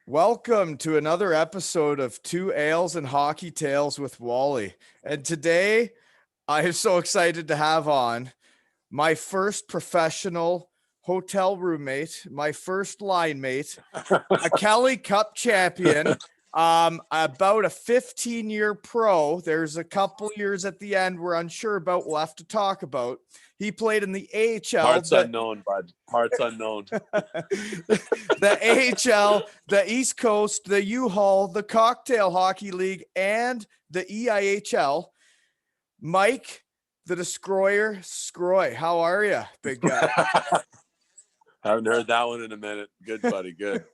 Welcome to another episode of Two Ales and Hockey Tales with Wally. And today I am so excited to have on my first professional hotel roommate, my first line mate, a Kelly Cup champion, about a 15-year pro. There's a couple years at the end we're unsure about, we'll have to talk about. He played in the AHL. Parts unknown, bud. Parts unknown. The AHL, the East Coast, the U-Haul, the Cocktail Hockey League, and the EIHL. Mike, the Destroyer, Sgroi. How are you, big guy? Haven't heard that one in a minute. Good, buddy. Good.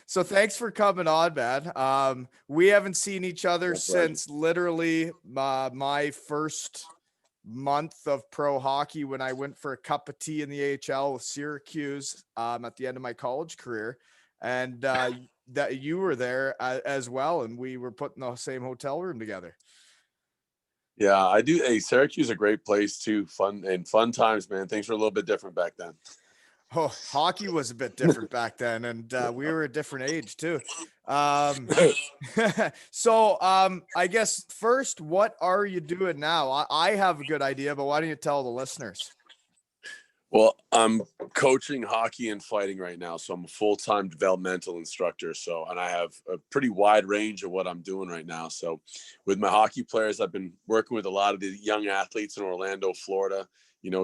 So thanks for coming on, man. We haven't seen each other since literally my first month of pro hockey when I went for a cup of tea in the AHL with Syracuse at the end of my college career, and that you were there as well, and we were put in the same hotel room together. Yeah, I do. Hey, Syracuse is a great place too. Fun times, man. Things were a little bit different back then. Oh, hockey was a bit different back then, and we were a different age too. So I guess first, what are you doing now? I have a good idea, but why don't you tell the listeners? Well, I'm coaching hockey and fighting right now, so I'm a full-time developmental instructor. And I have a pretty wide range of what I'm doing right now. So with my hockey players, I've been working with a lot of the young athletes in Orlando, Florida,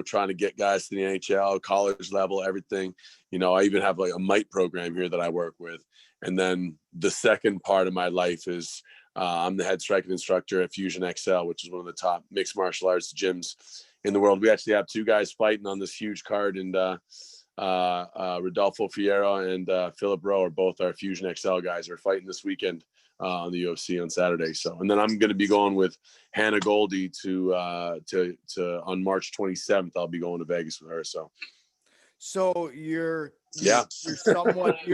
trying to get guys to the NHL, college level, everything. I even have like a MITE program here that I work with. And then the second part of my life is I'm the head striking instructor at Fusion XL, which is one of the top mixed martial arts gyms in the world. We actually have two guys fighting on this huge card, and Rodolfo Fierro and Philip Rowe are both our Fusion XL guys. Are fighting this weekend on the UFC on Saturday. And then I'm going to be going with Hannah Goldie to on March 27th. I'll be going to Vegas with her. So you're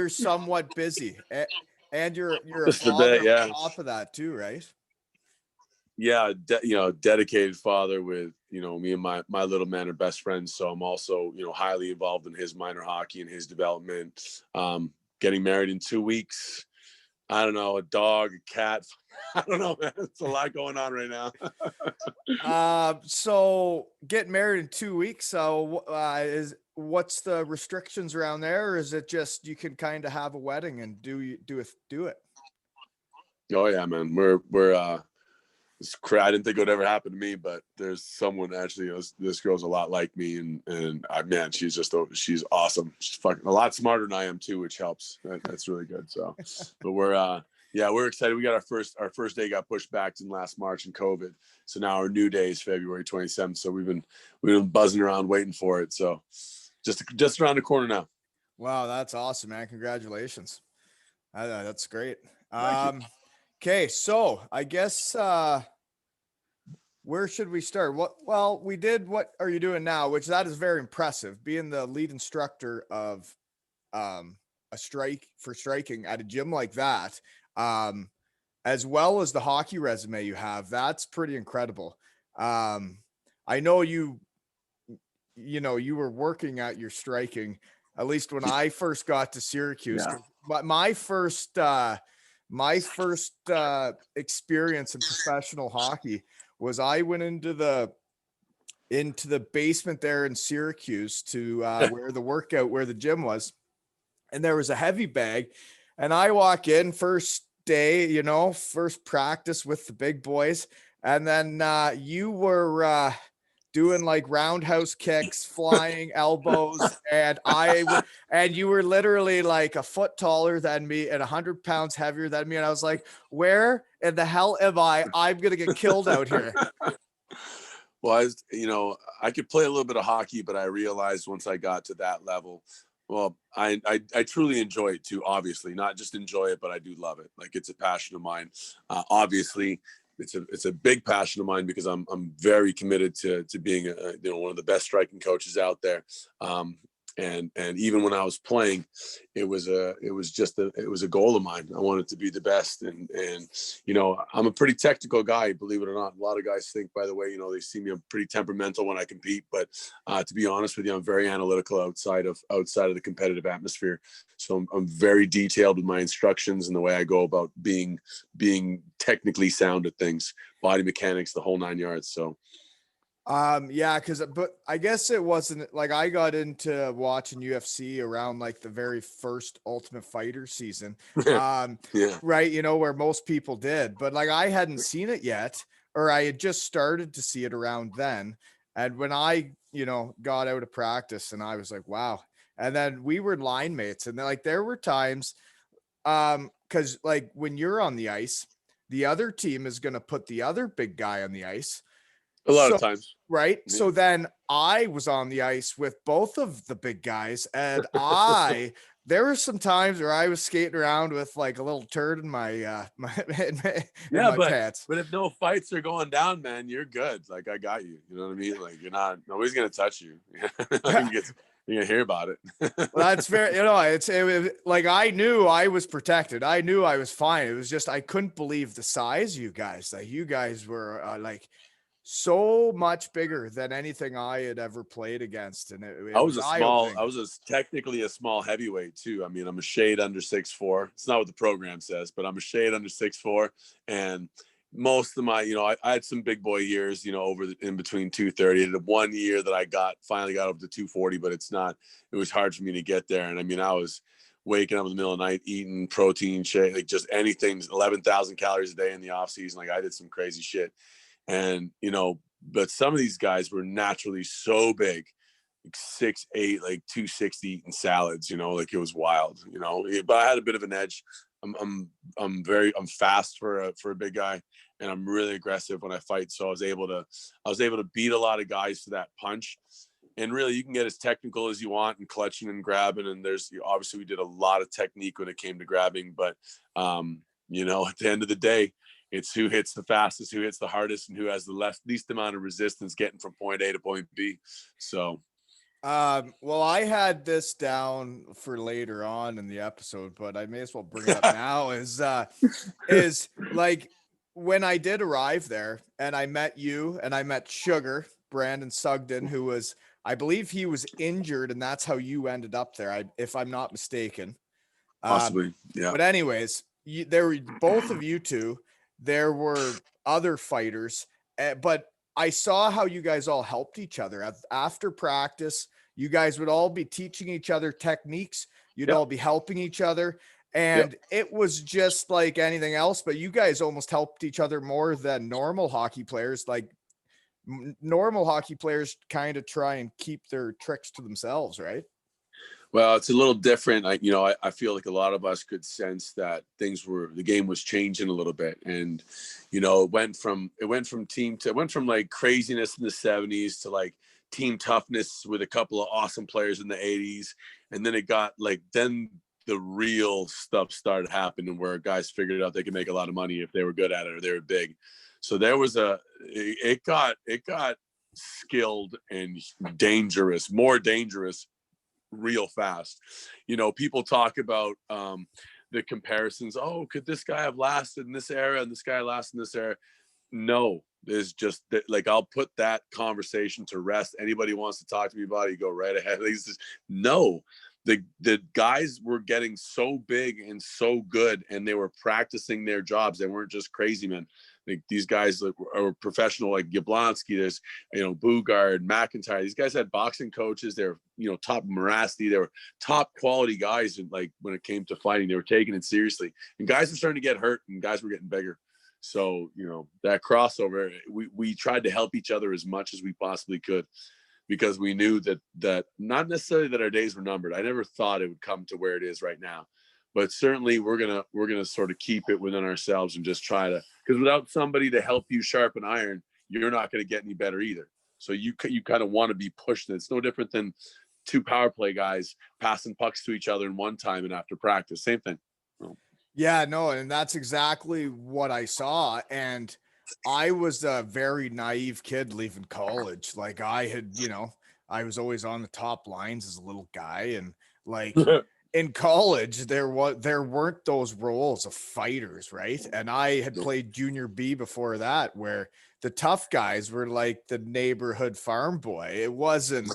somewhat busy, and you're a father on top of that too, right? Yeah, dedicated father with, me and my little man are best friends. So I'm also, highly involved in his minor hockey and his development. Getting married in 2 weeks. I don't know, a dog, a cat. I don't know, man. It's a lot going on right now. So getting married in 2 weeks. So what's the restrictions around there? Or is it just you can kind of have a wedding and do it? Oh yeah, man. I didn't think it would ever happen to me, but there's someone actually, this girl's a lot like me, and man, she's awesome. She's fucking a lot smarter than I am too, which helps. That's really good. So, but we're excited. We got our first day got pushed back in last March in COVID. So now our new day is February 27th. So we've been buzzing around waiting for it. So just around the corner now. Wow. That's awesome, man. Congratulations. That's great. Thank you. Okay, so I guess where should we start? What are you doing now? Which that is very impressive, being the lead instructor of striking at a gym like that, as well as the hockey resume you have. That's pretty incredible. I know you were working at your striking, at least when I first got to Syracuse. Yeah. But my first experience in professional hockey was I went into the basement there in Syracuse to where the gym was, and there was a heavy bag, and I walk in first day, first practice with the big boys, and then you were doing like roundhouse kicks, flying elbows, and you were literally like a foot taller than me and 100 pounds heavier than me. And I was like, where in the hell am I? I'm going to get killed out here. Well, I could play a little bit of hockey, but I realized once I got to that level, well, I truly enjoy it too. Obviously, not just enjoy it, but I do love it. Like, it's a passion of mine. Obviously, it's a big passion of mine because I'm very committed to being one of the best striking coaches out there. And even when I was playing, it was a goal of mine. I wanted to be the best. And you know, I'm a pretty technical guy, believe it or not. A lot of guys think, by the way, you know, they see me, I'm pretty temperamental when I compete, but to be honest with you, I'm very analytical outside of the competitive atmosphere. So I'm very detailed with my instructions and the way I go about being technically sound at things, body mechanics, the whole 9 yards. So yeah, but I guess it wasn't like I got into watching UFC around like the very first Ultimate Fighter season. yeah. Right, you know, where most people did, but like I hadn't seen it yet, or I had just started to see it around then. And when I, you know, got out of practice and I was like, wow. And then we were line mates, and then like there were times, because like when you're on the ice, the other team is gonna put the other big guy on the ice. A lot So, of times. right. Yeah. So then I was on the ice with both of the big guys, and there were some times where I was skating around with like a little turd in my in my pants. But if no fights are going down, man, you're good. Like I got you. You know what I mean? Like nobody's gonna touch you. You're gonna hear about it. Well, that's fair. You know, it was like I knew I was protected. I knew I was fine. It was just I couldn't believe the size of you guys. Like you guys were like so much bigger than anything I had ever played against, and it was eye-opening. I was technically a small heavyweight too. I mean, I'm a shade under 6'4". It's not what the program says, but I'm a shade under 6'4". And most of my, you know, I had some big boy years, you know, in between 230. The 1 year that I finally got up to 240, but it was hard for me to get there. And I mean, I was waking up in the middle of the night, eating protein shake, like just anything, 11,000 calories a day in the off season. Like I did some crazy shit. And, you know, but some of these guys were naturally so big, like 6'8", like 260 eating salads, you know, like it was wild, you know, but I had a bit of an edge. I'm fast for a big guy, and I'm really aggressive when I fight. So I was able to beat a lot of guys to that punch. And really, you can get as technical as you want and clutching and grabbing. And obviously we did a lot of technique when it came to grabbing, but you know, at the end of the day, it's who hits the fastest, who hits the hardest, and who has the least amount of resistance getting from point A to point B. So, well, I had this down for later on in the episode, but I may as well bring it up now. Is like when I did arrive there, and I met you, and I met Sugar Brandon Sugden, who was, I believe, he was injured, and that's how you ended up there, if I'm not mistaken. possibly, yeah. But anyways, there were both of you two. There were other fighters, but I saw how you guys all helped each other after practice. You guys would all be teaching each other techniques. You'd all be helping each other. And it was just like anything else, but you guys almost helped each other more than normal hockey players. Like normal hockey players kind of try and keep their tricks to themselves, right? Well, it's a little different. Like, you know, I feel like a lot of us could sense that the game was changing a little bit. And, you know, it went from like craziness in the 70s to like team toughness with a couple of awesome players in the 80s. And then it got like, then the real stuff started happening where guys figured out they could make a lot of money if they were good at it or they were big. So there was it got skilled and dangerous, more dangerous real fast. You know, people talk about the comparisons. Oh, could this guy have lasted in this era and this guy last in this era? No, there's just like, I'll put that conversation to rest. Anybody wants to talk to me about it, you go right ahead. No, the guys were getting so big and so good, and they were practicing their jobs. They weren't just crazy men. Like these guys are professional, like Yablonsky, there's, you know, Bugard, McIntyre. These guys had boxing coaches. They're, you know, top Morasti. They were top quality guys. And like when it came to fighting, they were taking it seriously. And guys were starting to get hurt, and guys were getting bigger. So, you know, that crossover, we tried to help each other as much as we possibly could, because we knew that not necessarily that our days were numbered. I never thought it would come to where it is right now, but certainly we're gonna sort of keep it within ourselves and just try to, because without somebody to help you sharpen iron, you're not going to get any better either. So you kind of want to be pushed. It's no different than two power play guys passing pucks to each other in one time and after practice, same thing. Yeah, no, and that's exactly what I saw. And I was a very naive kid leaving college. Like I had, you know, I was always on the top lines as a little guy. And like in college, there weren't those roles of fighters, right? And I had played junior B before that, where the tough guys were like the neighborhood farm boy. It wasn't,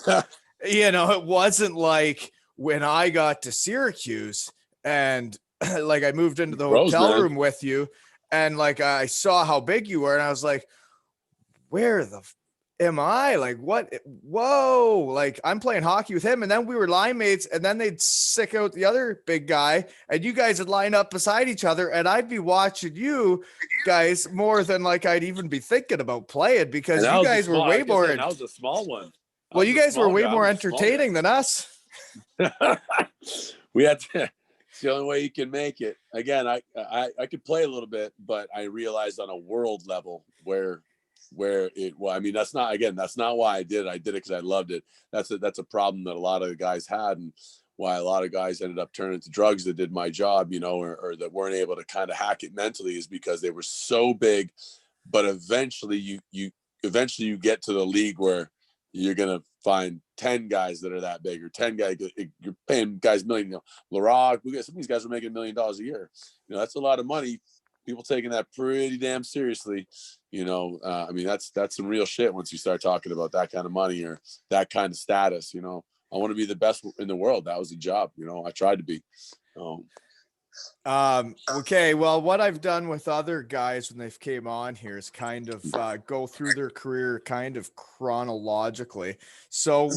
it wasn't like when I got to Syracuse and like I moved into the hotel room with you, and like I saw how big you were, and I was like, where the am I? Like, what? Whoa. Like, I'm playing hockey with him. And then we were line mates, and then they'd sick out the other big guy, and you guys would line up beside each other. And I'd be watching you guys more than like I'd even be thinking about playing, because you guys were way more. That was a small one. Well, you guys were way more entertaining than us. We had to. It's the only way you can make it. Again, I could play a little bit, but I realized on a world level where it, well, I mean, that's not why I did it. I did it because I loved it. That's a problem that a lot of the guys had, and why a lot of guys ended up turning to drugs that did my job, or that weren't able to kind of hack it mentally, is because they were so big. But eventually you get to the league where you're going to find 10 guys that are that big, or 10 guys, you're paying guys $1 million. Larocque, some of these guys are making $1 million a year. That's a lot of money. People taking that pretty damn seriously. I mean, that's some real shit once you start talking about that kind of money or that kind of status. I want to be the best in the world. That was the job. I tried to be. Okay. Well, what I've done with other guys when they've came on here is kind of go through their career kind of chronologically. So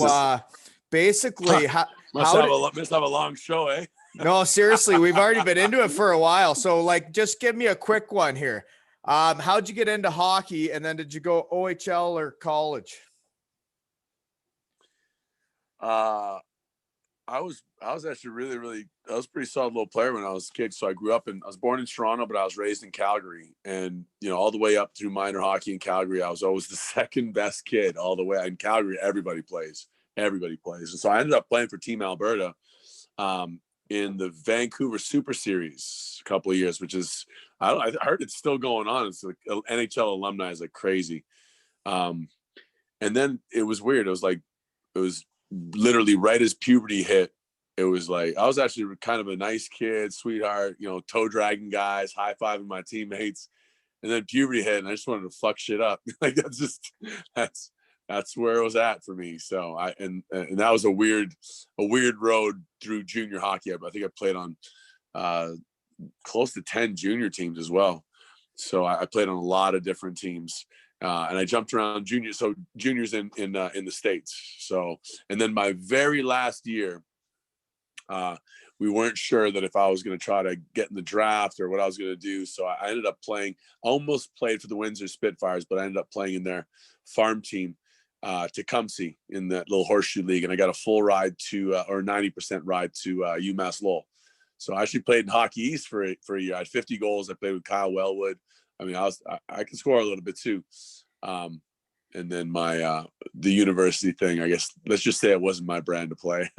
basically, must have a long show, eh? No, seriously, we've already been into it for a while. So like, just give me a quick one here. How'd you get into hockey, and then did you go OHL or college? I was actually really, I was a pretty solid little player when I was a kid. So I was born in Toronto, but I was raised in Calgary, and, all the way up through minor hockey in Calgary, I was always the second best kid all the way. In Calgary, everybody plays. And so I ended up playing for Team Alberta, in the Vancouver Super Series a couple of years, which is, I heard it's still going on. It's like NHL alumni is like crazy. And then it was weird. It was literally right as puberty hit. It was like, I was actually kind of a nice kid, sweetheart, toe dragging guys, high fiving my teammates. And then puberty hit, and I just wanted to fuck shit up. Like, that's where it was at for me. So and that was a weird road through junior hockey. I think I played on close to 10 junior teams as well. So I played on a lot of different teams, and I jumped around juniors in the States. So, and then my very last year, we weren't sure that if I was going to try to get in the draft or what I was going to do. So I ended up playing, almost played for the Windsor Spitfires, but I ended up playing in their farm team, Tecumseh, in that little horseshoe league. And I got a full ride to, or 90% ride to UMass Lowell. So I actually played in Hockey East for a year. I had 50 goals. I played with Kyle Wellwood. I mean, I can score a little bit too. And then the university thing, I guess, let's just say it wasn't my brand to play.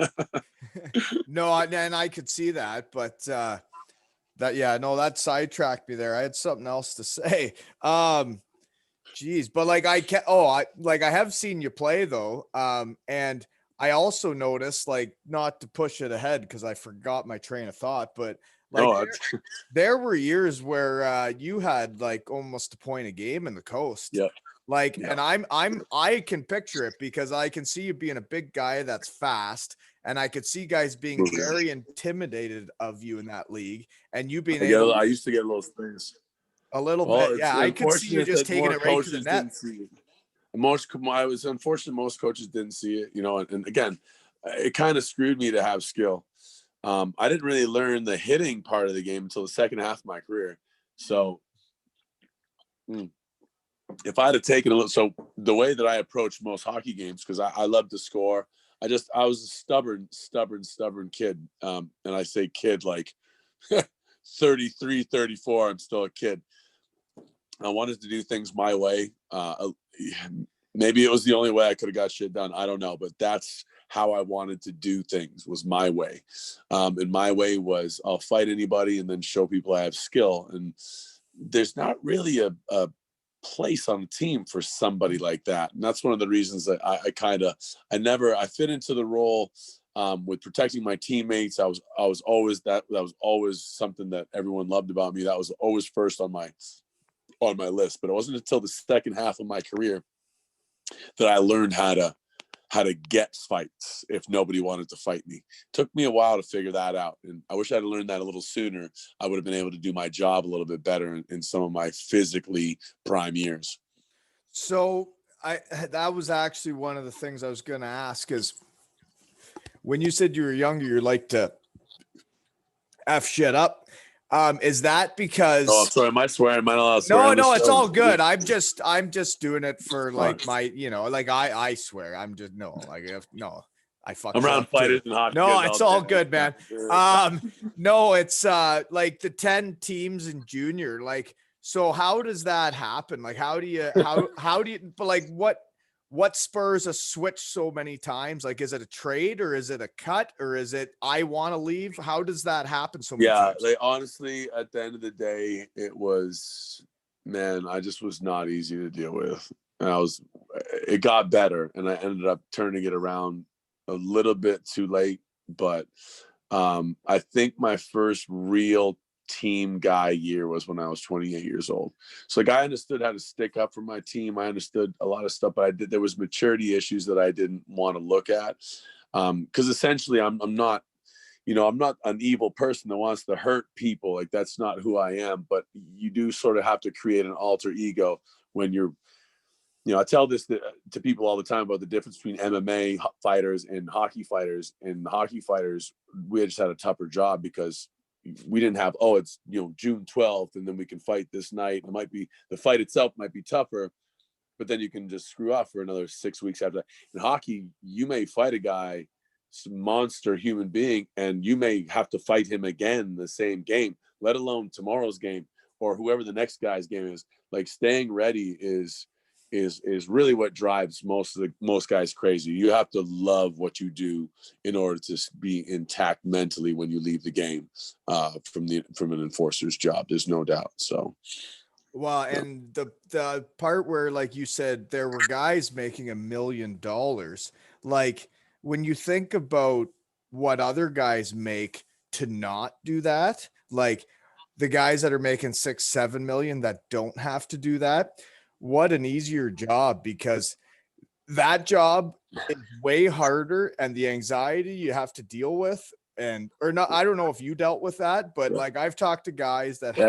No, and I could see that, but that sidetracked me there. I had something else to say. Geez, but like I have seen you play though. And I also noticed, like, not to push it ahead because I forgot my train of thought, but like there were years where you had like almost a point a game in the coast. Yeah. Like, yeah. And I can picture it because I can see you being a big guy that's fast, and I could see guys being very intimidated of you in that league, and you being I used to get little things. A little bit. Yeah, I could see you just taking it right to the net. I was unfortunate most coaches didn't see it, and again, it kind of screwed me to have skill. I didn't really learn the hitting part of the game until the second half of my career. So if I had taken a little, so the way that I approach most hockey games, because I love to score. I was a stubborn kid. And I say kid like 33, 34, I'm still a kid. I wanted to do things my way. Maybe it was the only way I could have got shit done. I don't know, but that's how I wanted to do things, was my way. And my way was I'll fight anybody and then show people I have skill. And there's not really a place on the team for somebody like that. And that's one of the reasons that I fit into the role with protecting my teammates. I was always that was always something that everyone loved about me. That was always first on my list. But it wasn't until the second half of my career that I learned how to get fights if nobody wanted to fight me. It took me a while to figure that out. And I wish I'd learned that a little sooner. I would have been able to do my job a little bit better in some of my physically prime years. So that was actually one of the things I was going to ask, is when you said you were younger, you like to F shit up. Is that because? Oh, I'm sorry. Am I swearing? Am I not allowed to swear? No, it's all good. I'm just doing it for like my, like I swear. I'm just I fuck. I'm around fighters and hockey. No, it's all good, man. No, it's like the 10 teams in junior. Like, so how does that happen? Like, how do you but like what spurs a switch so many times? Like, is it a trade, or is it a cut, or is it I want to leave? How does that happen so many times? Like, honestly, at the end of the day, it was, man, I just was not easy to deal with. And it got better, and I ended up turning it around a little bit too late. But I think my first real team guy year was when I was 28 years old. So like, I understood how to stick up for my team. I understood a lot of stuff, but there was maturity issues that I didn't want to look at. Cause essentially I'm not an evil person that wants to hurt people. Like, that's not who I am, but you do sort of have to create an alter ego when you're, I tell this to people all the time about the difference between MMA fighters and hockey fighters. And hockey fighters, we just had a tougher job because we didn't have, it's, June 12th, and then we can fight this night. It might be, the fight itself might be tougher, but then you can just screw off for another 6 weeks after that. In hockey, you may fight a guy, monster human being, and you may have to fight him again in the same game, let alone tomorrow's game or whoever the next guy's game is. Like, staying ready is really what drives most guys crazy. You have to love what you do in order to be intact mentally when you leave the game from an enforcer's job. There's no doubt. So, well, and the part where, like you said, there were guys making $1 million. Like, when you think about what other guys make to not do that, like the guys that are making 6-7 million that don't have to do that, what an easier job, because that job is way harder, and the anxiety you have to deal with, or not. I don't know if you dealt with that, but like, I've talked to guys that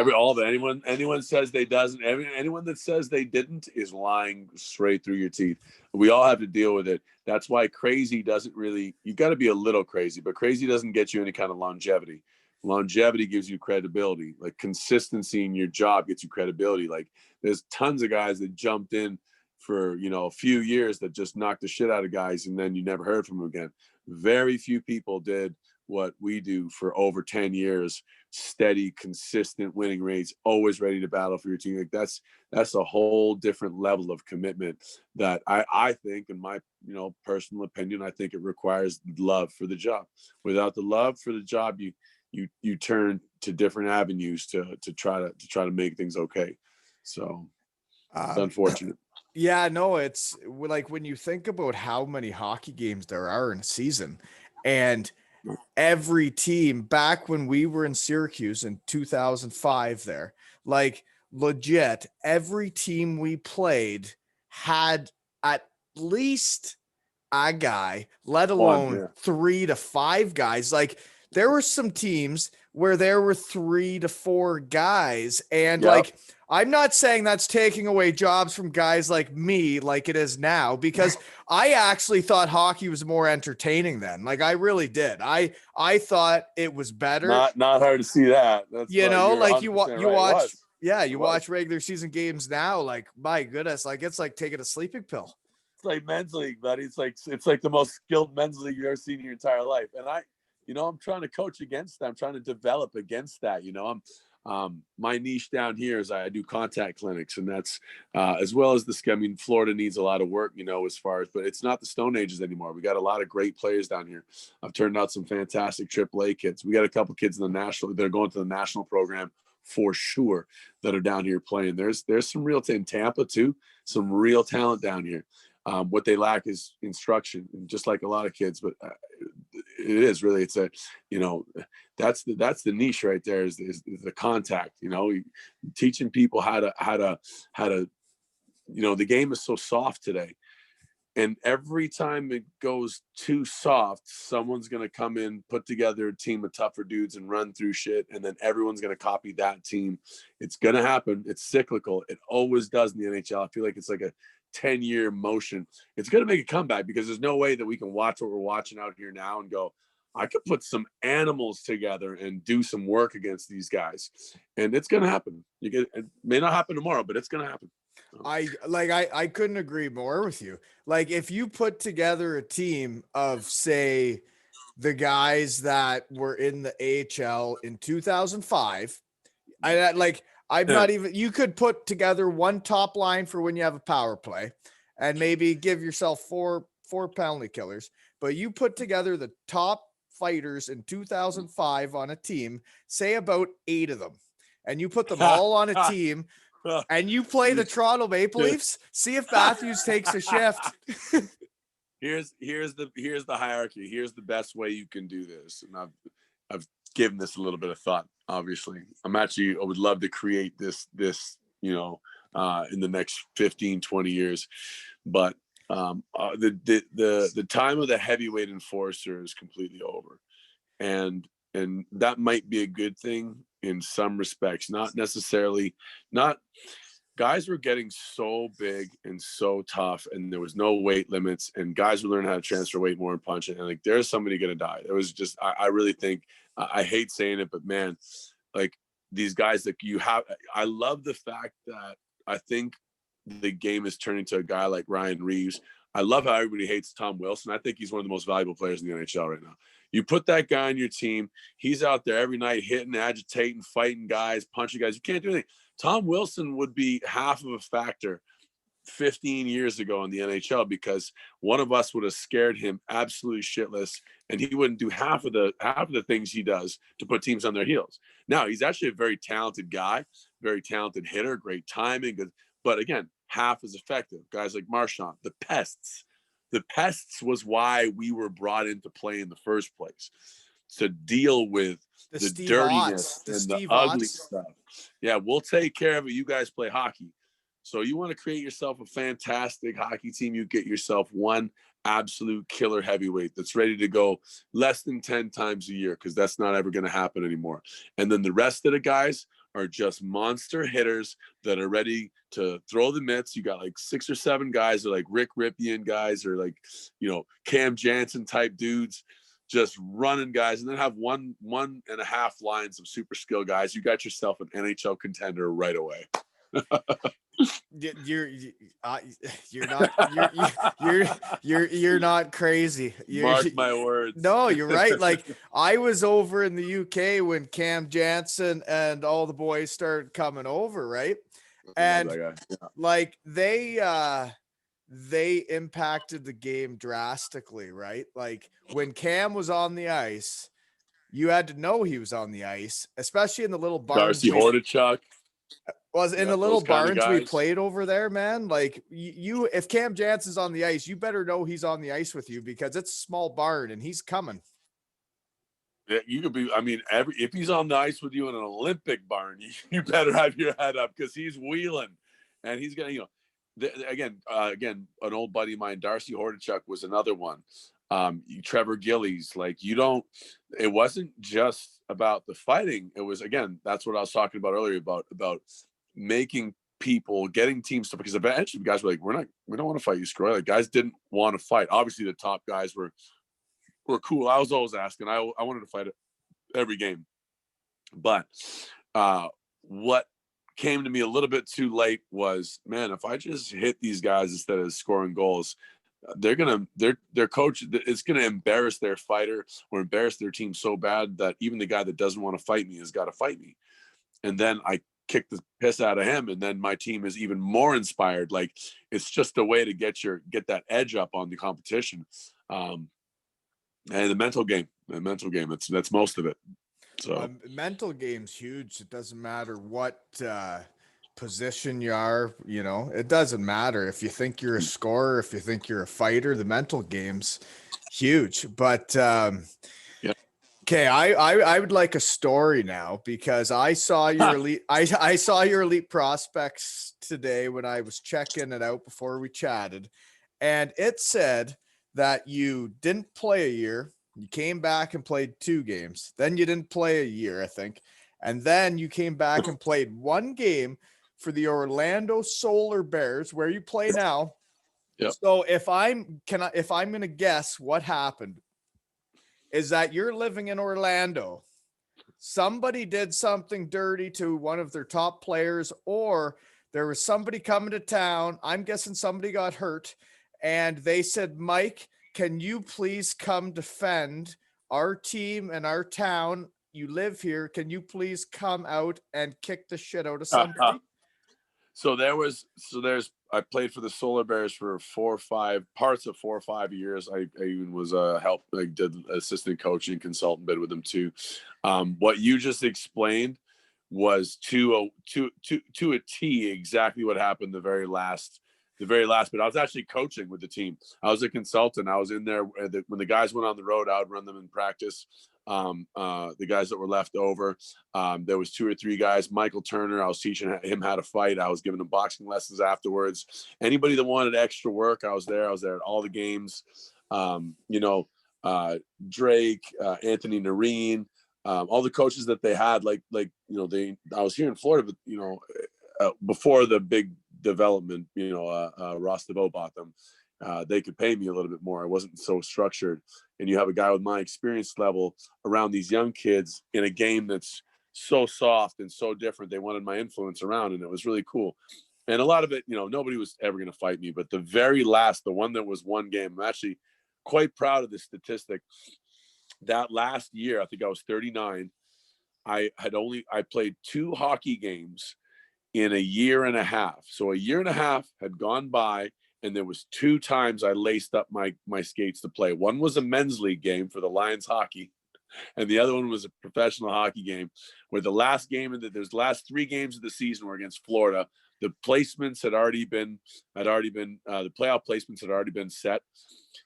anyone says they doesn't, anyone that says they didn't is lying straight through your teeth. We all have to deal with it. That's why crazy doesn't really, you got to be a little crazy, but crazy doesn't get you any kind of longevity. Longevity gives you credibility. Like, consistency in your job gets you credibility. Like, there's tons of guys that jumped in for, a few years that just knocked the shit out of guys, and then you never heard from them again. Very few people did what we do for over 10 years, steady, consistent winning rates, always ready to battle for your team. Like, that's a whole different level of commitment that I think, in my, personal opinion, I think it requires love for the job. Without the love for the job, you turn to different avenues to try to make things okay. So it's unfortunate. Yeah, no, it's like, when you think about how many hockey games there are in a season, and every team, back when we were in Syracuse in 2005 there, like, legit, every team we played had at least a guy, let alone 3 to 5 guys. Like, there were some teams where there were 3 to 4 guys. And like, I'm not saying that's taking away jobs from guys like me, like it is now, because I actually thought hockey was more entertaining then. Like, I really did. I thought it was better. Not hard to see that. That's like, you watch, watch regular season games now. Like, my goodness, like, it's like taking a sleeping pill. It's like men's league, buddy. It's like the most skilled men's league you've ever seen in your entire life. And I'm trying to coach against that. I'm trying to develop against that. My niche down here is I do contact clinics, and that's as well as Florida needs a lot of work, as far as, but it's not the Stone Ages anymore. We got a lot of great players down here. I've turned out some fantastic AAA kids. We got a couple kids in the national, they're going to the national program for sure that are down here playing. There's some real in Tampa too, some real talent down here. What they lack is instruction, just like a lot of kids. But it is really, it's a, that's the niche right there is the contact. Teaching people how to the game is so soft today. And every time it goes too soft, someone's going to come in, put together a team of tougher dudes and run through shit. And then everyone's going to copy that team. It's going to happen. It's cyclical. It always does in the NHL. I feel like it's like a 10-year motion. It's going to make a comeback because there's no way that we can watch what we're watching out here now and go, I could put some animals together and do some work against these guys. And it's going to happen. It may not happen tomorrow, but it's going to happen. I couldn't agree more with you. Like, if you put together a team of, say, the guys that were in the AHL in 2005, you could put together one top line for when you have a power play and maybe give yourself four penalty killers, but you put together the top fighters in 2005 on a team, say about 8 of them, and you put them all on a team and you play the Toronto Maple Leafs, see if Matthews takes a shift. Here's the hierarchy. Here's the best way you can do this. And I've given this a little bit of thought, obviously. I would love to create this, in the next 15, 20 years. But the time of the heavyweight enforcer is completely over. And that might be a good thing in some respects, not necessarily. Guys were getting so big and so tough, and there was no weight limits, and guys were learning how to transfer weight more and punch it. And like, there's somebody going to die. It was just, I really think, I hate saying it, but man, like these guys that I love the fact that I think the game is turning to a guy like Ryan Reeves. I love how everybody hates Tom Wilson. I think he's one of the most valuable players in the NHL right now. You put that guy on your team, he's out there every night hitting, agitating, fighting guys, punching guys. You can't do anything. Tom Wilson would be half of a factor 15 years ago in the NHL because one of us would have scared him absolutely shitless, and he wouldn't do half of the things he does to put teams on their heels. Now, he's actually a very talented guy, very talented hitter, great timing, but again, half as effective. Guys like Marchand, the pests. The pests was why we were brought into play in the first place, to deal with the dirtiness and the ugly stuff. Yeah, we'll take care of it. You guys play hockey. So you want to create yourself a fantastic hockey team, you get yourself one absolute killer heavyweight that's ready to go less than 10 times a year, because that's not ever going to happen anymore. And then the rest of the guys are just monster hitters that are ready to throw the mitts. You got like 6 or 7 guys that are like Rick Ripien guys, or like, Cam Jansen type dudes, just running guys, and then have one and a half lines of super skill guys. You got yourself an NHL contender right away. You're not crazy. Mark my words. No, you're right. Like, I was over in the UK when Cam Jansen and all the boys started coming over, right? And like they impacted the game drastically, right? Like, when Cam was on the ice, you had to know he was on the ice, especially in the little barns. Darcy Hordichuk. Was in the little barns we played over there, man. Like, if Cam Jansen's on the ice, you better know he's on the ice with you, because it's a small barn and he's coming. Yeah, you could be. I mean, if he's on the ice with you in an Olympic barn, you better have your head up, because he's wheeling, and he's gonna. Again, an old buddy of mine, Darcy Hordichuk, was another one. Trevor Gillies, like, it wasn't just about the fighting. It was, again, that's what I was talking about earlier about making people, getting teams to, because eventually guys were like, we don't want to fight you, Sgroi. Like, guys didn't want to fight. Obviously the top guys were cool. I was always asking, I wanted to fight every game, but what came to me a little bit too late was, man, if I just hit these guys instead of scoring goals, their coach is going to embarrass their fighter or embarrass their team so bad that even the guy that doesn't want to fight me has got to fight me. And then I kick the piss out of him, and then my team is even more inspired. Like, it's just a way to get that edge up on the competition. And the mental game, that's most of it. So Mental game's huge. It doesn't matter what position you are, it doesn't matter if you think you're a scorer, if you think you're a fighter, the mental game's huge. But yeah. okay, I would like a story now, because I saw your elite I saw your elite prospects today when I was checking it out before we chatted, and it said that you didn't play a year, you came back and played 2 games, then you didn't play a year, I think, and then you came back and played 1 game for the Orlando Solar Bears, where you play now. Yep. So if I'm gonna guess what happened, is that you're living in Orlando. Somebody did something dirty to one of their top players, or there was somebody coming to town. I'm guessing somebody got hurt, and they said, Mike, can you please come defend our team and our town? You live here. Can you please come out and kick the shit out of somebody? I played for the Solar Bears for 4 or 5 years. I even was did assistant coaching consultant bit with them too. What you just explained was to a T exactly what happened the very last bit. I was actually coaching with the team. I was a consultant. I was in there when the guys went on the road. I would run them in practice. The guys that were left over, there was 2 or 3 guys. Michael Turner, I was teaching him how to fight. I was giving him boxing lessons afterwards. Anybody that wanted extra work, I was there. I was there at all the games. Drake, Anthony Nareen, all the coaches that they had, I was here in Florida, but before the big development, Ross DeVoe bought them. They could pay me a little bit more. I wasn't so structured. And you have a guy with my experience level around these young kids in a game that's so soft and so different. They wanted my influence around, and it was really cool. And a lot of it, nobody was ever going to fight me. But the very last, the one that was 1 game, I'm actually quite proud of the statistic. That last year, I think I was 39. I played 2 hockey games in a year and a half. So a year and a half had gone by, and there was 2 times I laced up my skates to play. One was a men's league game for the Lions hockey, and the other one was a professional hockey game, where the last 3 games of the season were against Florida. The placements had already been the playoff placements had already been set.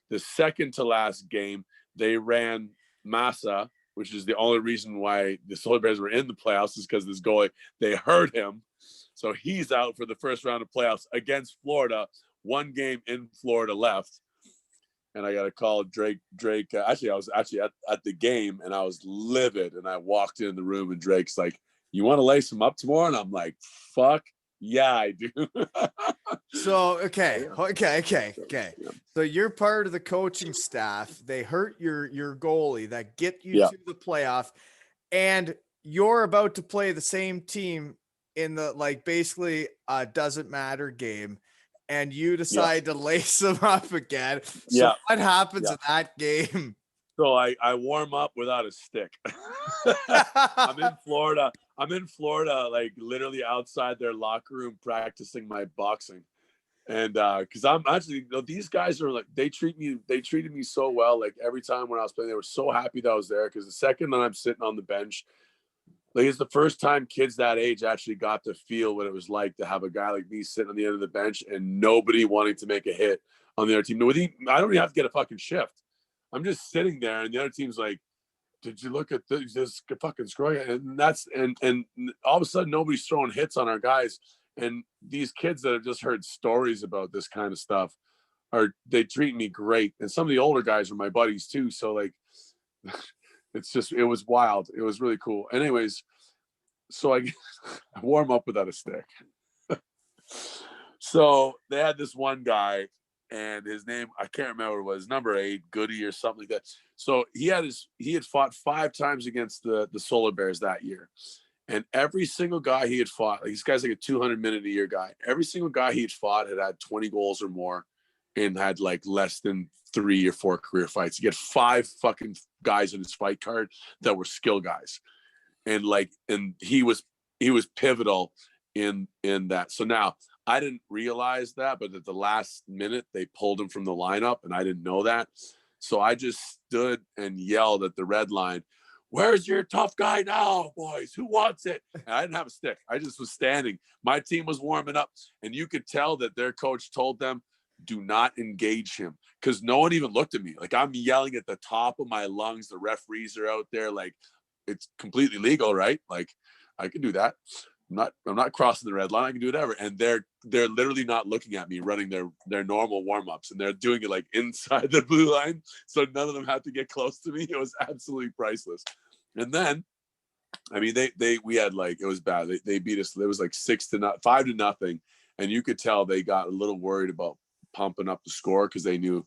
The second to last game, they ran Massa, which is the only reason why the Solar Bears were in the playoffs, is because this goalie, they hurt him. So he's out for the first round of playoffs against Florida. 1 game in Florida left. And I got to call Drake. I was actually at the game, and I was livid. And I walked in the room, and Drake's like, "You want to lace him up tomorrow?" And I'm like, "Fuck yeah, I do." So, okay. So you're part of the coaching staff. They hurt your goalie that get you to the playoff, and you're about to play the same team in the basically doesn't matter game, and you decide to lace them up again. So what happens in that game? So I warm up without a stick. I'm in Florida, literally outside their locker room practicing my boxing. And because I'm actually, these guys are they treated me so well. Like every time when I was playing, they were so happy that I was there. Because the second that I'm sitting on the bench, it's the first time kids that age actually got to feel what it was like to have a guy like me sitting on the end of the bench and nobody wanting to make a hit on the other team. I don't even have to get a fucking shift. I'm just sitting there, and the other team's like, "Did you look at this fucking Sgroi?" And all of a sudden, nobody's throwing hits on our guys. And these kids that have just heard stories about this kind of stuff they treat me great. And some of the older guys are my buddies too. So it was wild. It was really cool. Anyways, so I warm up without a stick. So they had this one guy, and his name, I can't remember what it was, number 8, Goody or something like that. So he had fought 5 times against the Solar Bears that year. And every single guy he had fought, this guy's like a 200-minute a year guy. Every single guy he had fought had 20 goals or more and had less than 3 or 4 career fights. He had 5 fucking guys in his fight card that were skill guys. And he was pivotal in that. So now I didn't realize that, but at the last minute they pulled him from the lineup, and I didn't know that. So I just stood and yelled at the red line, where's your tough guy now, boys? Who wants it? And I didn't have a stick. I just was standing. My team was warming up, and you could tell that their coach told them, do not engage him, because no one even looked at me. Like, I'm yelling at the top of my lungs. The referees are out there. Like, it's completely legal, right? Like, I can do that. I'm not crossing the red line. I can do whatever. And they're literally not looking at me running their normal warm-ups, and they're doing it like inside the blue line. So none of them had to get close to me. It was absolutely priceless. And then, I mean, we had like, it was bad. They beat us. It was like 5-0. And you could tell they got a little worried about pumping up the score, because they knew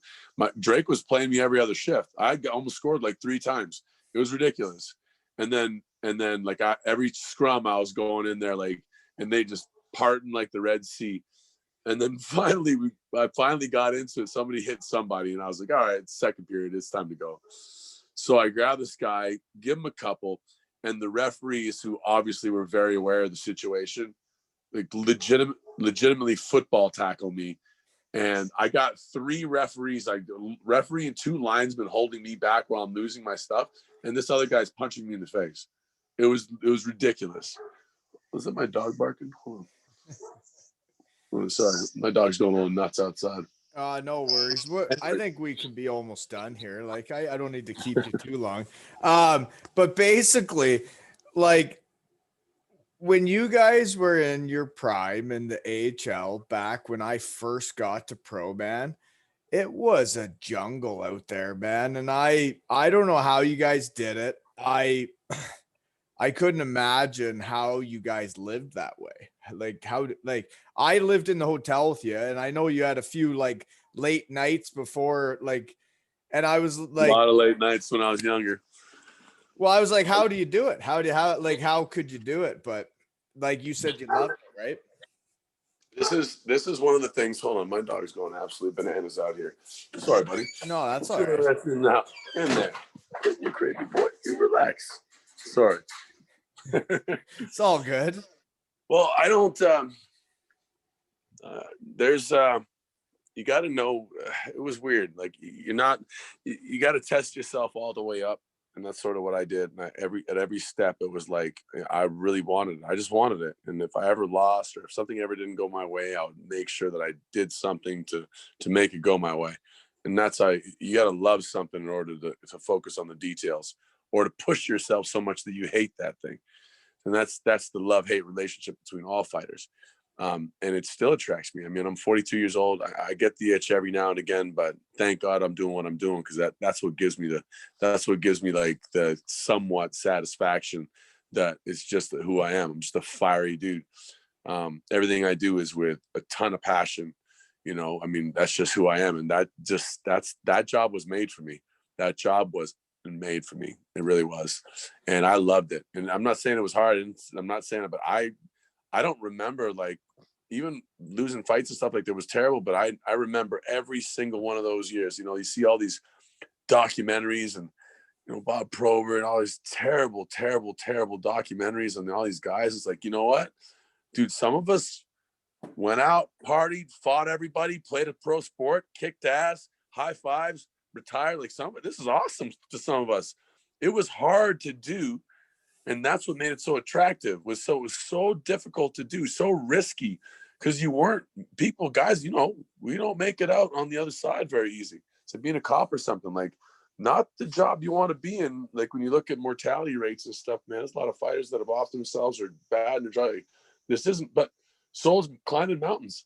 Drake was playing me every other shift. I almost scored like 3 times. It was ridiculous. And then like every scrum I was going in there, like, and they just parting like the Red Sea. And then finally I finally got into it. Somebody hit somebody, and I was like, all right, second period, it's time to go. So I grabbed this guy, give him a couple, and the referees, who obviously were very aware of the situation, like legitimately football tackle me. And I got 3 referees, referee and 2 linesmen holding me back while I'm losing my stuff. And this other guy's punching me in the face. It was ridiculous. Was that my dog barking? Hold on. Oh, sorry, my dog's going a little nuts outside. No worries. I think we can be almost done here. Like, I don't need to keep you too long. But basically, like, when you guys were in your prime in the AHL back when I first got to pro, man, it was a jungle out there, man. And I don't know how you guys did it. I couldn't imagine how you guys lived that way. Like, I lived in the hotel with you, and I know you had a few like late nights before, like, and I was like, a lot of late nights when I was younger. Well, I was like, how do you do it? How could you do it? But like you said, you loved it, right? This is one of the things. Hold on, my dog's going absolutely bananas out here. Sorry, buddy. No, that's all right. That's in there. You crazy boy. You relax. Sorry. It's all good. Well, I don't. There's. You got to know. It was weird. Like, you're not. You got to test yourself all the way up, and that's sort of what I did. And at every step, it was like I really wanted it. I just wanted it. And if I ever lost, or if something ever didn't go my way, I would make sure that I did something to make it go my way. And that's how you got to love something in order to focus on the details, or to push yourself so much that you hate that thing. And that's the love-hate relationship between all fighters. And it still attracts me. I mean, I'm 42 years old. I get the itch every now and again, but thank God I'm doing what I'm doing, because that's what gives me like the somewhat satisfaction that it's just who I am. I'm just a fiery dude. Everything I do is with a ton of passion. You know, I mean, that's just who I am. And that job was made for me. That job was made for me. It really was. And I loved it. And I'm not saying it was hard. And I'm not saying it, but I don't remember, like, even losing fights and stuff. Like, it was terrible, but I remember every single one of those years. You know, you see all these documentaries, and, you know, Bob Probert and all these terrible, terrible, terrible documentaries on all these guys. It's like, you know what, dude, some of us went out, partied, fought everybody, played a pro sport, kicked ass, high fives, retired. Like, this is awesome to some of us. It was hard to do. And that's what made it so attractive. It was so difficult to do, so risky, because guys, you know, we don't make it out on the other side very easy. So being a cop or something, like, not the job you want to be in. Like, when you look at mortality rates and stuff, man, there's a lot of fighters that have off themselves or bad and dry. This isn't, but souls climbing mountains.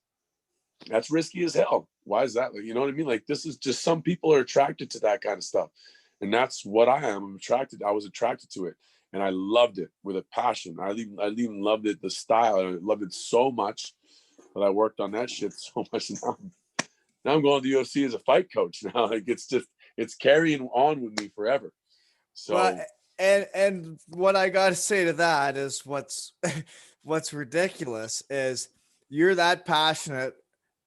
That's risky as hell. Why is that? Like, you know what I mean? Like, this is just, some people are attracted to that kind of stuff. And that's what I am. I was attracted to it. And I loved it with a passion. I even loved it, the style. I loved it so much that I worked on that shit so much. Now I'm going to the UFC as a fight coach. Now, like, it's carrying on with me forever. So, well, and what I got to say to that is what's ridiculous is you're that passionate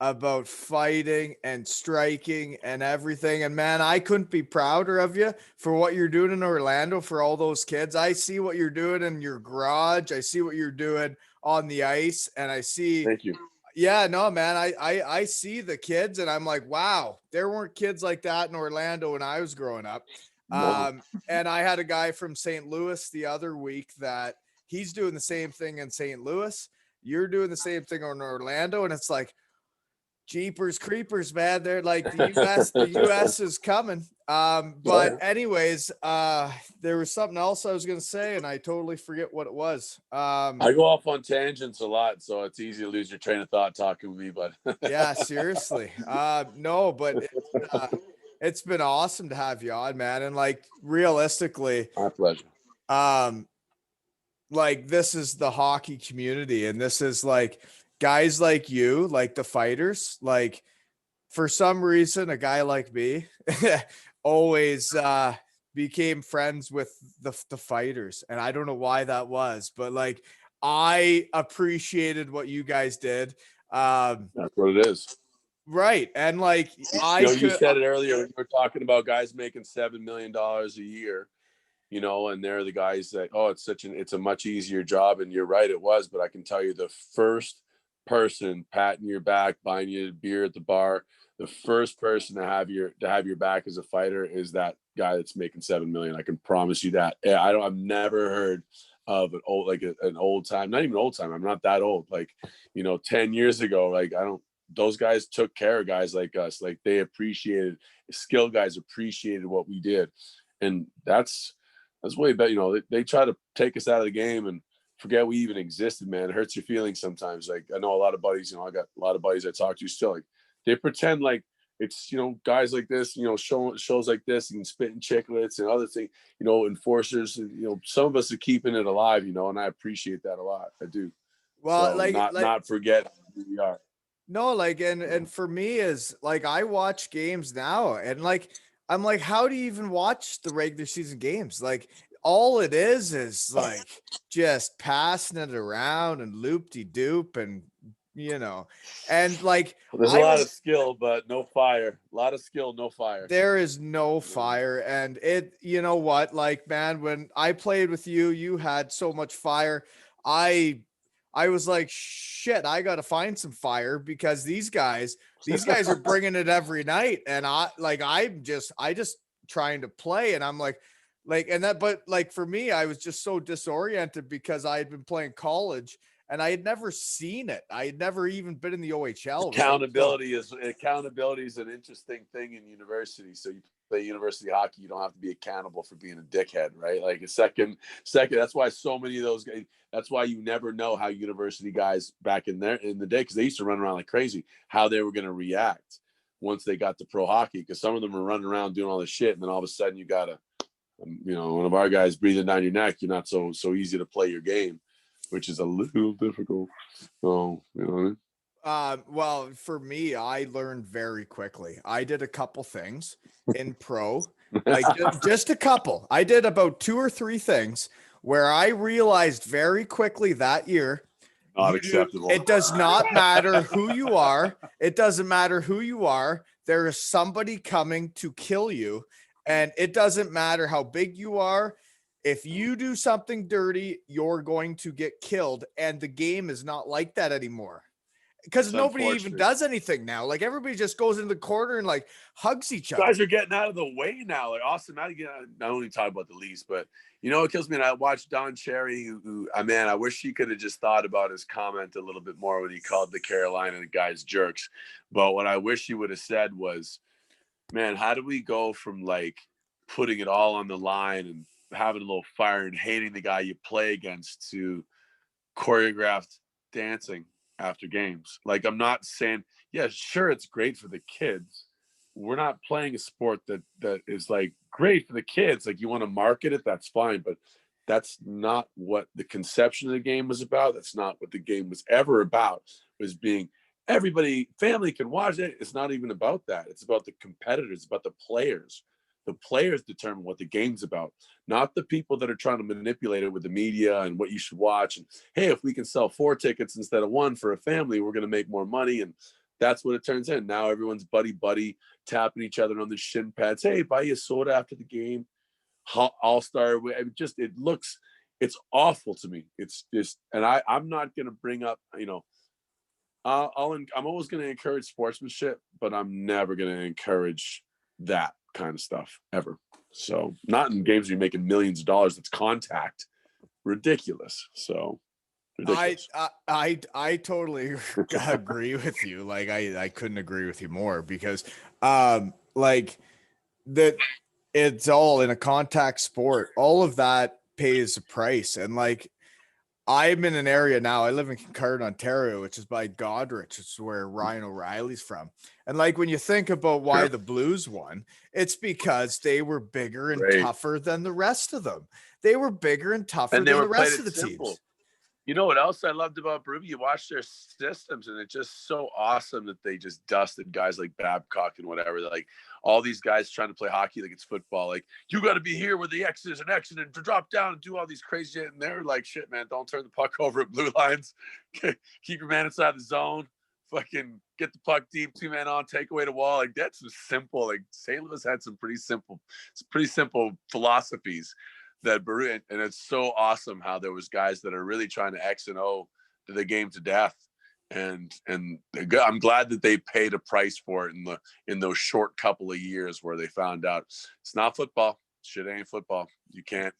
about fighting and striking and everything. And man, I couldn't be prouder of you for what you're doing in Orlando for all those kids. I see what you're doing in your garage. I see what you're doing on the ice, and I see. Thank you. Yeah, no, man, I see the kids, and I'm like, wow, there weren't kids like that in Orlando when I was growing up. No. And I had a guy from St. Louis the other week that he's doing the same thing in St. Louis. You're doing the same thing in Orlando. And it's like, jeepers creepers, man. They're like the US is coming. But anyways, there was something else I was gonna say, and I totally forget what it was. I go off on tangents a lot, so it's easy to lose your train of thought talking with me, but Yeah, seriously. No, but it's been awesome to have you on, man. And like realistically, my pleasure. Like this is the hockey community, and this is like guys like you, like the fighters, like for some reason, a guy like me always became friends with the fighters. And I don't know why that was, but like I appreciated what you guys did. That's what it is. Right. And like you said it earlier when you were talking about guys making $7 million a year, and they're the guys that, it's a much easier job. And you're right, it was. But I can tell you, the first person patting your back, buying you a beer at the bar, the first person to have your back as a fighter is that guy that's making $7 million. I can promise you that. I've never heard of an old time, not even old time. I'm not that old. Like, 10 years ago, like those guys took care of guys like us. Like they appreciated, skilled guys appreciated what we did. And that's way better. They try to take us out of the game and forget we even existed, man. It hurts your feelings sometimes. Like I know a lot of buddies, I got a lot of buddies I talk to still, like they pretend like it's, guys like this, shows like this and spitting chicklets and other things, enforcers, some of us are keeping it alive, and I appreciate that a lot. I do. well, So not forget who we are. No, like and for me is like I watch games now and like I'm like, how do you even watch the regular season games? Like all it is like just passing it around and loop-de-doop and and like there's a lot of skill, but no fire. A lot of skill, no fire. There is no fire. And you know what, like, man, when I played with you, you had so much fire. I was like, shit, I got to find some fire because these guys are bringing it every night. And I just trying to play. And I'm like, but like for me, I was just so disoriented because I had been playing college and I had never seen it. I had never even been in the OHL. Accountability is an interesting thing in university. So you play university hockey, you don't have to be accountable for being a dickhead, right? Like a second. That's why so many of those guys. That's why you never know how university guys back in the day, because they used to run around like crazy, how they were going to react once they got to pro hockey. Because some of them are running around doing all this shit, and then all of a sudden you got one of our guys breathing down your neck. You're not so easy to play your game, which is a little difficult. So, what I mean? Well, for me, I learned very quickly. I did a couple things in pro, like just a couple. I did about 2 or 3 things where I realized very quickly that year, not acceptable. It does not matter who you are. It doesn't matter who you are. There is somebody coming to kill you, and it doesn't matter how big you are. If you do something dirty, you're going to get killed, and the game is not like that anymore. Because nobody even does anything now. Like everybody just goes into the corner and like hugs each other. Guys are getting out of the way now. Like Austin Matthews, not only talk about the Leafs, but it kills me. And I watched Don Cherry, who I wish he could have just thought about his comment a little bit more when he called the Carolina guys jerks. But what I wish he would have said was, man, how do we go from like putting it all on the line and having a little fire and hating the guy you play against to choreographed dancing after games? Like, I'm not saying, yeah, sure, it's great for the kids. We're not playing a sport that is like great for the kids. Like, you want to market it, that's fine, but that's not what the conception of the game was about. That's not what the game was ever about. Was being everybody, family can watch it. It's not even about that. It's about the competitors, about the players. The players determine what the game's about, not the people that are trying to manipulate it with the media and what you should watch. And hey, if we can sell 4 tickets instead of 1 for a family, we're going to make more money. And that's what it turns in. Now everyone's buddy tapping each other on the shin pads. Hey, buy you a soda after the game. All-star. It's awful to me. It's just, and I'm not going to bring up, I'm always going to encourage sportsmanship, but I'm never going to encourage that. kind of stuff ever. So not in games where you're making millions of dollars. It's contact. Ridiculous. So ridiculous. I totally agree with you. Like I couldn't agree with you more because like that it's all in a contact sport. All of that pays a price. And like I'm in an area now. I live in Kincardine, Ontario, which is by Godrich. It's where Ryan O'Reilly's from. And like when you think about why the Blues won, it's because they were bigger and tougher than the rest of them. They were bigger and tougher than the rest of the teams. You know what else I loved about Berube? You watch their systems, and it's just so awesome that they just dusted guys like Babcock and whatever. Like all these guys trying to play hockey like it's football. Like, you got to be here where the X is and exit and drop down and do all these crazy shit. And they're like, shit, man, don't turn the puck over at blue lines. Keep your man inside the zone. Fucking get the puck deep, 2-man on, take away the wall. Like, that's simple. Like, St. Louis had some pretty simple philosophies that Berube, and it's so awesome how there was guys that are really trying to X and O to the game to death, and I'm glad that they paid a price for it in those short couple of years where they found out it's not football. Shit ain't football. You can't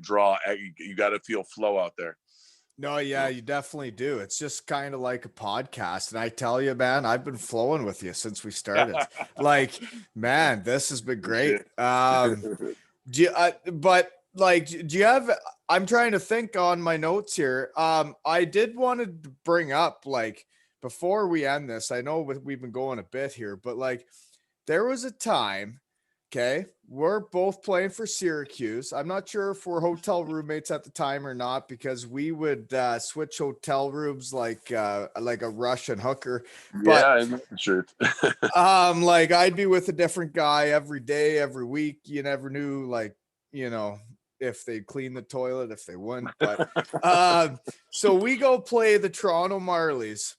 draw. You got to feel flow out there. No, yeah, you definitely do. It's just kind of like a podcast. And I tell you, man, I've been flowing with you since we started. Like, man, this has been great. But like, do you have, I'm trying to think on my notes here. I did want to bring up, like, before we end this, I know we've been going a bit here, but like, there was a time, okay, we're both playing for Syracuse. I'm not sure if we're hotel roommates at the time or not, because we would switch hotel rooms like a Russian hooker. But yeah, I'm not sure. Like I'd be with a different guy every day, every week. You never knew, like, you know, if they'd clean the toilet, if they wouldn't. But so we go play the Toronto Marlies.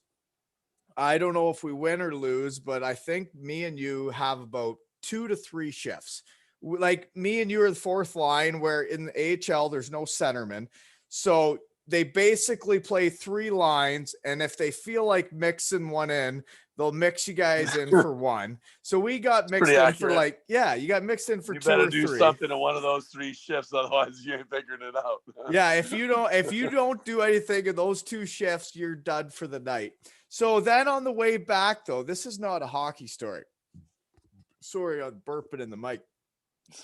I don't know if we win or lose, but I think me and you have about 2 to 3 shifts. Like me and you are the fourth line, where in the AHL there's no centerman. So they basically play 3 lines, and if they feel like mixing one in, they'll mix you guys in for one. So we got mixed in for like, yeah, you got mixed in for 2 or 3. You better do something in one of those 3 shifts, otherwise you ain't figuring it out. Yeah, if you don't do anything in those 2 shifts, you're done for the night. So then on the way back, though, this is not a hockey story. Sorry, I'm burping in the mic.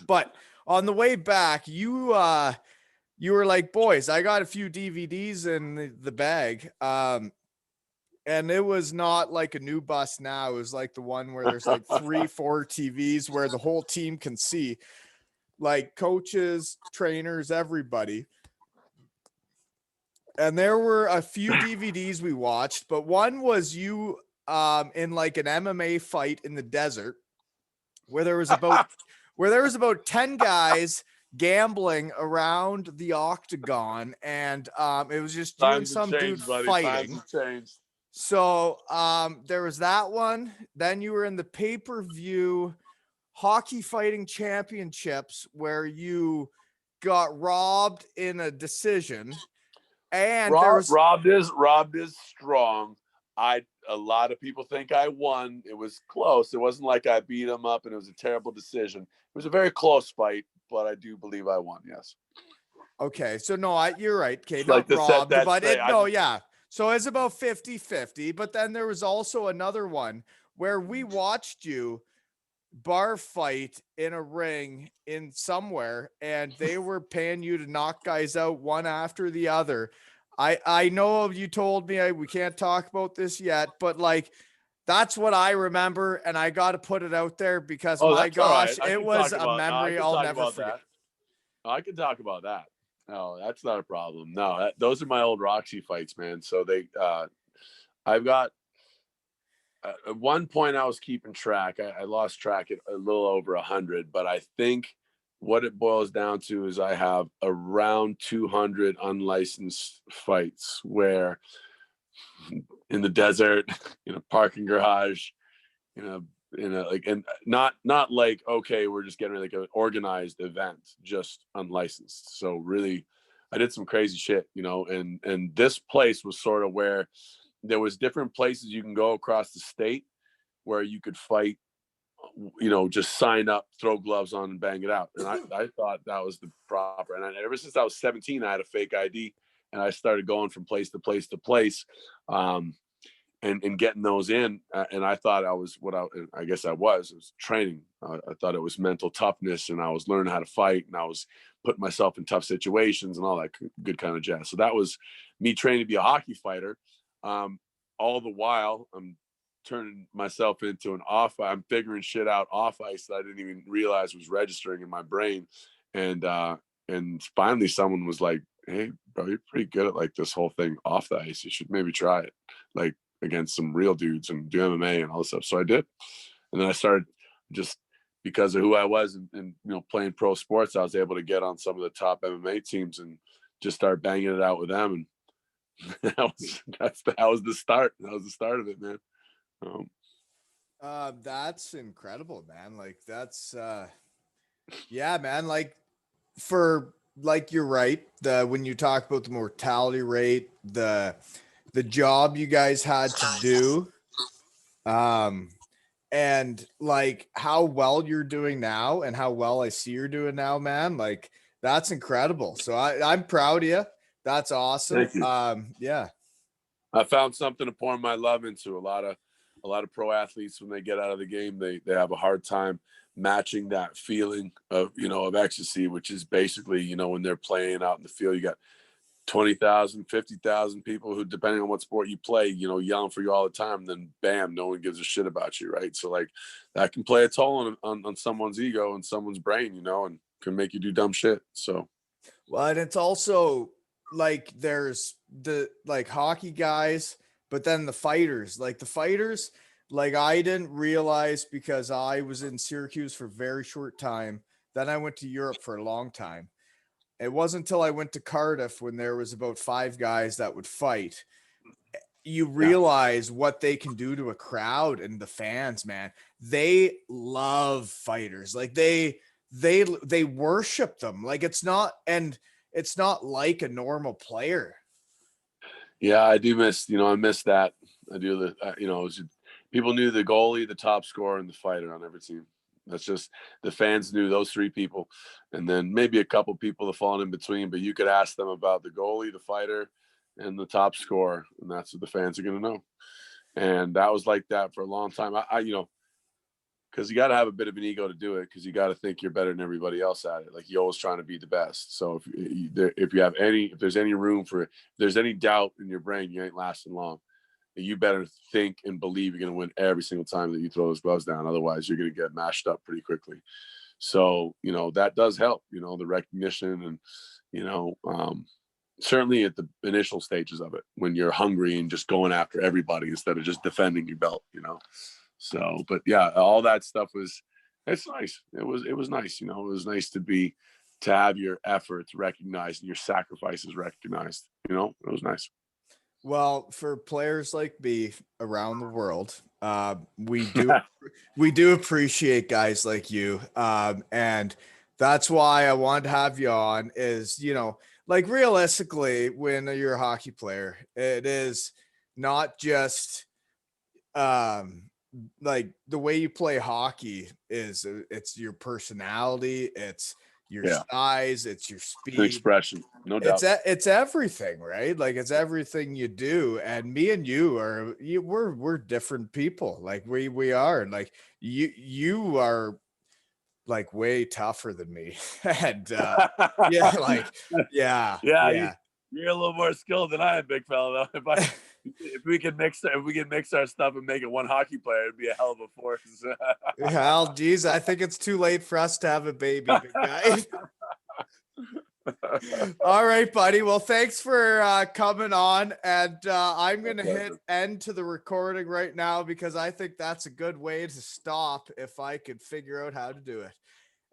But on the way back, you were like, boys, I got a few DVDs in the bag. And it was not like a new bus now. It was like the one where there's like 3-4 TVs where the whole team can see, like coaches, trainers, everybody. And there were a few DVDs we watched, but one was you in like an MMA fight in the desert where there was about 10 guys gambling around the octagon, and it was just you and some dude fighting. So there was that one. Then you were in the pay-per-view hockey fighting championships where you got robbed in a decision. And robbed is strong. A lot of people think I won. It was close. It wasn't like I beat him up and it was a terrible decision. It was a very close fight, but I do believe I won. Yes. Okay. So no, you're right. Okay. Not robbed, but yeah. So it's about 50-50, but then there was also another one where we watched you bar fight in a ring in somewhere, and they were paying you to knock guys out one after the other. I know you told me we can't talk about this yet, but like that's what I remember, and I got to put it out there because my gosh, it was a memory I'll never forget. I can talk about that. No, that's not a problem. No, those are my old Roxy fights, man. So I've got. At one point, I was keeping track. I lost track at a little over 100, but I think what it boils down to is I have around 200 unlicensed fights where in the desert, in a parking garage, and not like, okay, we're just getting like an organized event, just unlicensed. So really, I did some crazy shit, and this place was sort of where there was different places you can go across the state where you could fight just sign up, throw gloves on, and bang it out. And I thought that was the proper. And ever since I was 17, I had a fake ID, and I started going from place to place to place, and getting those in. And I thought I was I guess I was. It was training. I thought it was mental toughness, and I was learning how to fight, and I was putting myself in tough situations and all that good kind of jazz. So that was me training to be a hockey fighter. All the while, I'm turning myself into I'm figuring shit out off ice that I didn't even realize was registering in my brain. And finally someone was like, "Hey, bro, you're pretty good at like this whole thing off the ice. You should maybe try it, like against some real dudes and do MMA and all this stuff." So I did. And then I started, just because of who I was and playing pro sports, I was able to get on some of the top MMA teams and just start banging it out with them. And that was the start. That was the start of it, man. That's incredible, man. Like that's yeah, man. Like you're right. When you talk about the mortality rate, the job you guys had to do, and like how well you're doing now and how well I see you're doing now, man. Like that's incredible. So I'm proud of you. That's awesome. Thank you. Yeah. I found something to pour my love into. A lot of pro athletes, when they get out of the game, they have a hard time matching that feeling of ecstasy, which is basically, when they're playing out in the field, you got 20,000, 50,000 people who, depending on what sport you play, yelling for you all the time. Then bam, no one gives a shit about you, right? So like that can play a toll on someone's ego and someone's brain, and can make you do dumb shit. So, well, and it's also like there's the like hockey guys, but then the fighters, like I didn't realize, because I was in Syracuse for a very short time. Then I went to Europe for a long time. It wasn't until I went to Cardiff, when there was about 5 guys that would fight, you realize what they can do to a crowd and the fans, man. They love fighters. Like they worship them. Like it's not like a normal player. Yeah, I do miss, I miss that. I do people knew the goalie, the top scorer, and the fighter on every team. That's just, the fans knew those 3 people, and then maybe a couple people that fall in between. But you could ask them about the goalie, the fighter, and the top scorer, and that's what the fans are going to know. And that was like that for a long time. Because you got to have a bit of an ego to do it, because you got to think you're better than everybody else at it. Like you're always trying to be the best. So if there's any room for, if there's any doubt in your brain, you ain't lasting long. You better think and believe you're going to win every single time that you throw those gloves down. Otherwise, you're going to get mashed up pretty quickly. So, that does help, the recognition and, certainly at the initial stages of it, when you're hungry and just going after everybody instead of just defending your belt, So, but yeah, all that stuff it's nice. It was nice. It was nice to have your efforts recognized and your sacrifices recognized. It was nice. Well, for players like me around the world, we do appreciate guys like you. And that's why I wanted to have you on, is, like realistically, when you're a hockey player, it is not just, like the way you play hockey it's your personality, it's your size, it's your speed, expression, no doubt. It's everything, right? Like it's everything you do. And me and we're different people. Like we are, like you are like way tougher than me. And yeah, like yeah. You're a little more skilled than I am, big fella, though. If we could mix our stuff and make it one hockey player, it'd be a hell of a force. Well, geez, I think it's too late for us to have a baby, big guy. All right, buddy. Well, thanks for coming on, and I'm gonna hit end to the recording right now, because I think that's a good way to stop if I could figure out how to do it.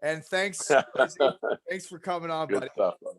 And thanks, thanks for coming on, Good buddy. stuff, buddy.